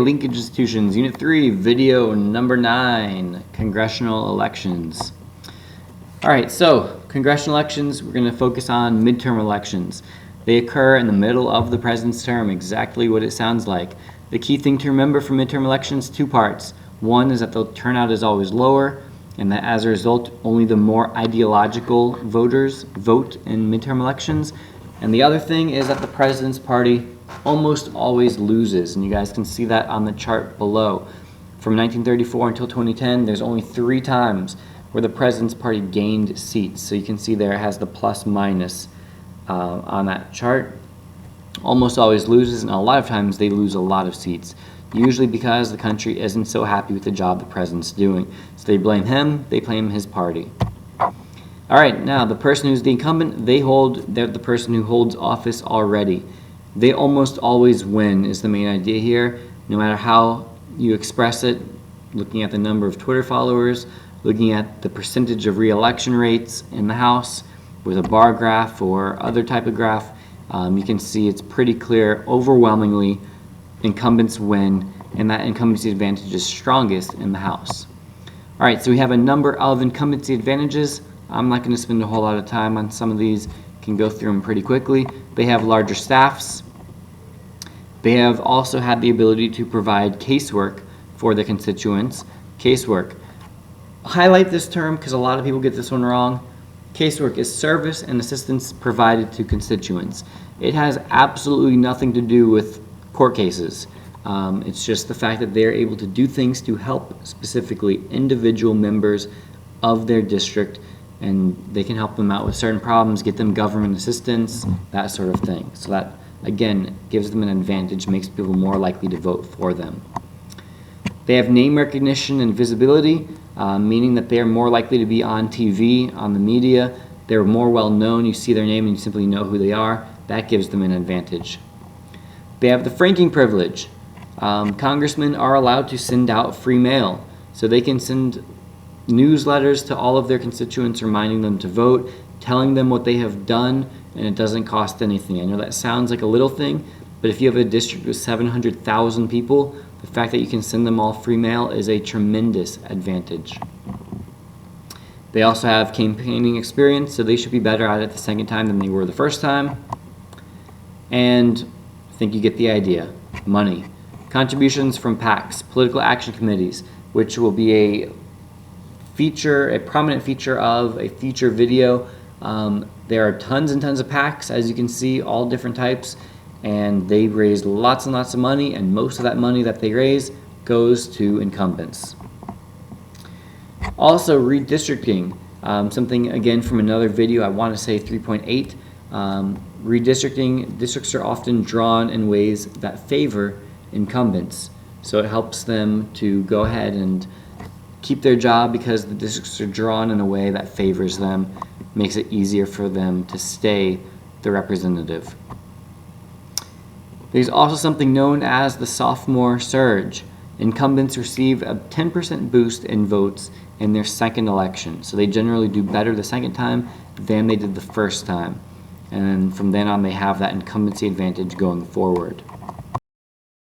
Linkage Institutions, Unit 3, Video number 9, Congressional Elections. Alright, so congressional elections, we're going to focus on midterm elections. They occur in the middle of the president's term, exactly what it sounds like. The key thing to remember for midterm elections, two parts. One is that the turnout is always lower, and that as a result, only the more ideological voters vote in midterm elections. And the other thing is that the president's party almost always loses, and you guys can see that on the chart below. From 1934 until 2010, there's only 3 times where the president's party gained seats. So you can see there it has the plus minus on that chart. Almost always loses, and a lot of times they lose a lot of seats, usually because the country isn't so happy with the job the president's doing. So they blame him, they blame his party. Alright, now the person who's the incumbent, they're the person who holds office already. They almost always win is the main idea here, no matter how you express it, looking at the number of Twitter followers, looking at the percentage of re-election rates in the House with a bar graph or other type of graph, you can see it's pretty clear, overwhelmingly, incumbents win, and that incumbency advantage is strongest in the House. Alright, so we have a number of incumbency advantages. I'm not going to spend a whole lot of time on some of these. Can go through them pretty quickly. They have larger staffs. They have also had the ability to provide casework for the constituents. Casework. Highlight this term because a lot of people get this one wrong. Casework is service and assistance provided to constituents. It has absolutely nothing to do with court cases. It's just the fact that they're able to do things to help specifically individual members of their district, and they can help them out with certain problems, get them government assistance, that sort of thing. So that, again, gives them an advantage, makes people more likely to vote for them. They have name recognition and visibility, meaning that they are more likely to be on TV, on the media. They're more well known. You see their name and you simply know who they are. That gives them an advantage. They have the franking privilege. Congressmen are allowed to send out free mail, so they can send newsletters to all of their constituents reminding them to vote, telling them what they have done, and it doesn't cost anything. I know that sounds like a little thing, but if you have a district with 700,000 people, the fact that you can send them all free mail is a tremendous advantage. They also have campaigning experience, so they should be better at it the second time than they were the first time. And I think you get the idea. Money. Contributions from PACs, political action committees, which will be a prominent feature of a future video. There are tons and tons of PACs, as you can see, all different types, and they raise lots and lots of money, and most of that money that they raise goes to incumbents. Also, redistricting, something again from another video, I want to say 3.8. Redistricting, districts are often drawn in ways that favor incumbents, so it helps them to go ahead and keep their job because the districts are drawn in a way that favors them, makes it easier for them to stay the representative. There's also something known as the sophomore surge. Incumbents receive a 10% boost in votes in their second election, so they generally do better the second time than they did the first time. And then from then on, they have that incumbency advantage going forward.